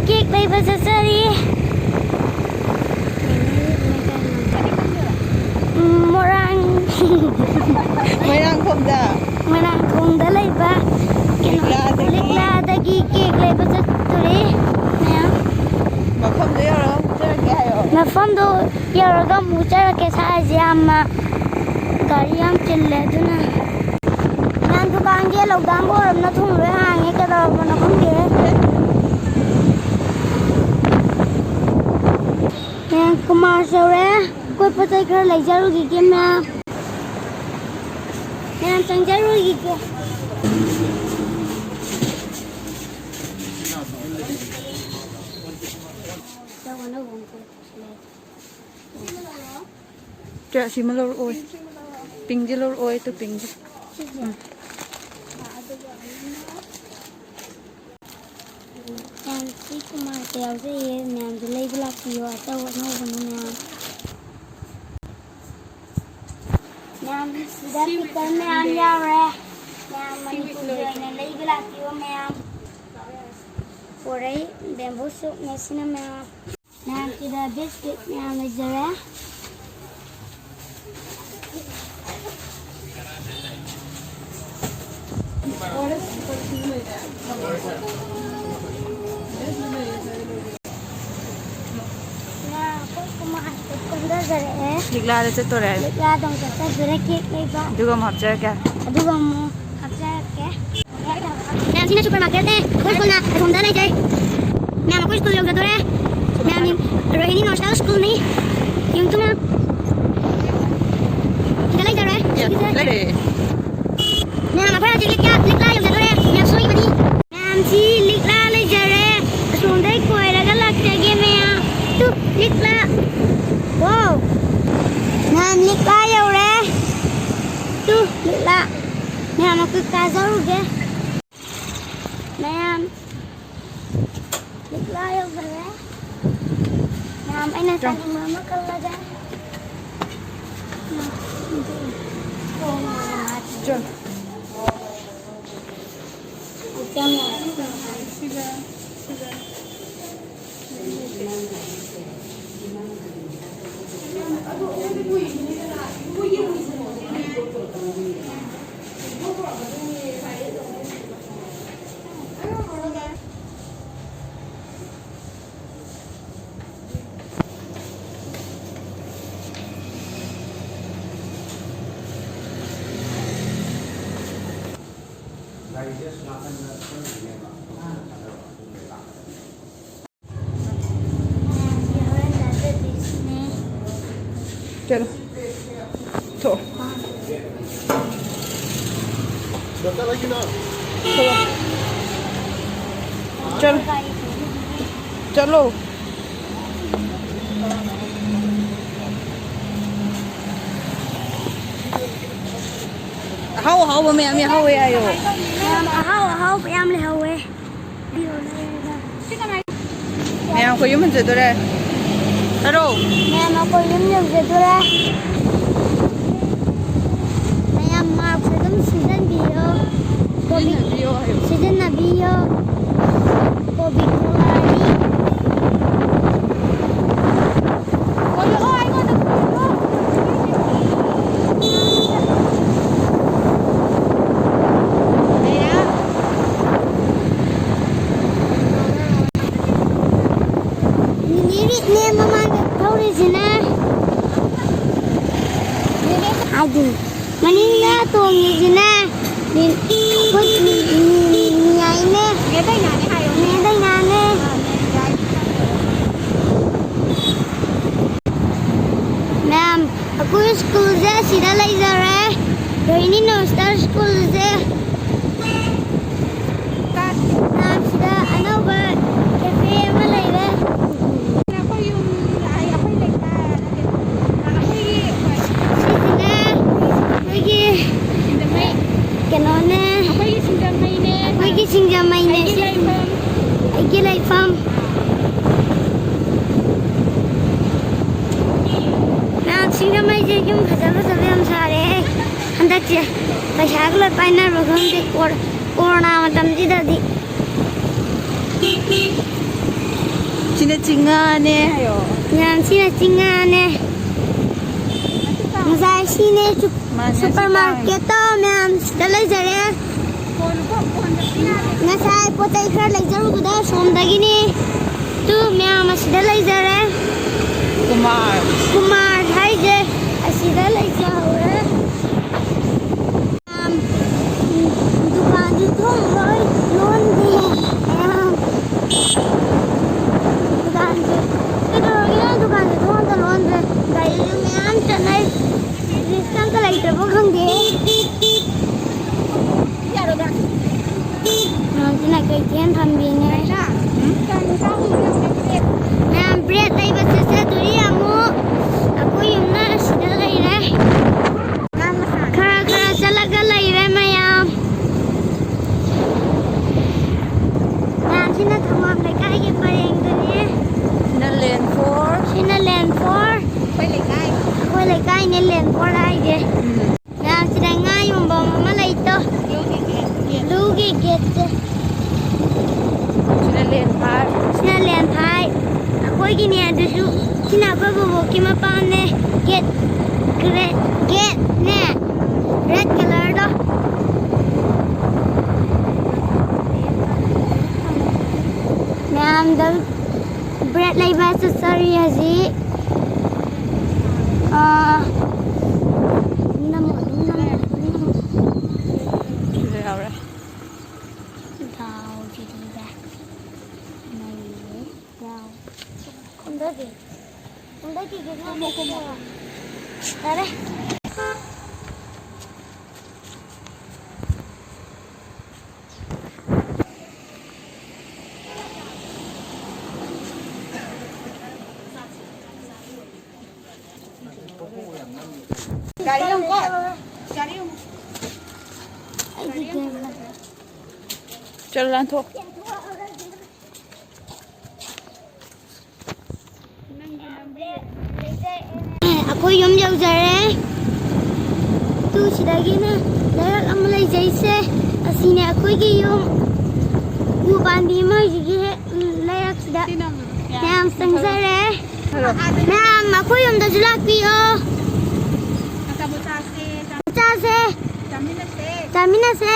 cake lepas sesari. Morang. Merang komda. Morang komda lepas. Likla dagi cake lepas sesari. Mafam do yaro. Jara ke hayo. Mafam do yaro ga mucara ke sahaja amma. Gari am chille duna. Nan dukan ke lockdown ko ramna thung le hange ke da bana khunge. Nan kumar sore koi patai kar lai jaru gi ke ma. Nan sang jaru gi ke. Kaya si malor oi. Ping jilor oi to ping. Yan si kumar teo se ye nan dilai bla piwa ta wa no banu nan. Nan sida pikar me an ya re. Nan mani ku ne lai bla piwa me am. Orai bamboo soup me sina me am. Nan sida biscuit me am le jare. Likla de setore. Likla dong sa jare cake lepa. Duga mahapchara kya. Aduga mo kapsa ke. Nam sina supermarket hai. Koi school na thomda lai jai. Nam koi school yoga dore. Nam rohini nostal school ni. Yung tuma. Kita lai jare. Lare. Nam apa aja likla yoga dore. Nam Asoiba ni. Nam si likla lai jare. Asondai koi laga lag jage me ya. Tu likla. Wow. Nam likla yore. Tu likla. Nam aku kazaru ge. Nam likla yore. Nam aina tadi mama kalaga. Chal. Chalo. To. Chalo. Chalo. Hao ba mẹ hao ấy ayo. Hao em le hao ấy. Mẹ có yếm gì đó đấy. Alo. Mẹ nó có yếm gì đó đấy. Mẹ mà phải đâm season bio. Season na bio. Có bị kulari. Aduh, mana tuh ni na, ni kau ni ini. Ngedai nane hayo. Ngedai nane. Ma'am, aku school je sida lai jare. Rohini nostal school je. Ma'am sida Asoiba cafe malai ba. Sinjamai ne. Igi lai farm. Na sinjamai je yum khajaba sabe am sare. Andak je. Pashagla paina rogam de corona matam ji dadi. Sina chingane hayo. Ma'am, sina chingane. Masai sine supermarket to ma'am. Sida laizare. Masai potai khar laizaru guda somdagini. Tu ma'am sida laizare. Kumar haije asida laizare. Dukan du thong roi lon de. Dukan du thong da lon de. Gai lu ma'am chanai. Riskan ka lai trabo khang de. Sina kai tian tham bi ne. Ma'am bread lai ba se duri amu. Aku yumna sida lai re. Khara khara chalaga lai re mayam. Ma'am sina thamam lai kai ke pareng de ne. Sina lane 4. Sina lane 4. Koi lai kai ne lane 4 ai de. Ma'am sina ngai yum bom ma lai to. Lugi get. Sina lane 5. Sina lane 5. Koi ki ne adusu sina ko bo ki ma pa ne get ne red color do. Ma'am the bread lai ba sa sorry haji. Namo. Sina yaura. Đào gì đi ra này đào không tới gì không ra đây Cari không con? Cari không? Chal lan thôi. Aku yum jau jare. Tu sidagi na darat amalai jaise. Asine aku ki yum. Bu bandi ma jigi layak sida. Ma'am sangsare. Ma'am aku yum da julak piyo. Chase. Chamina se.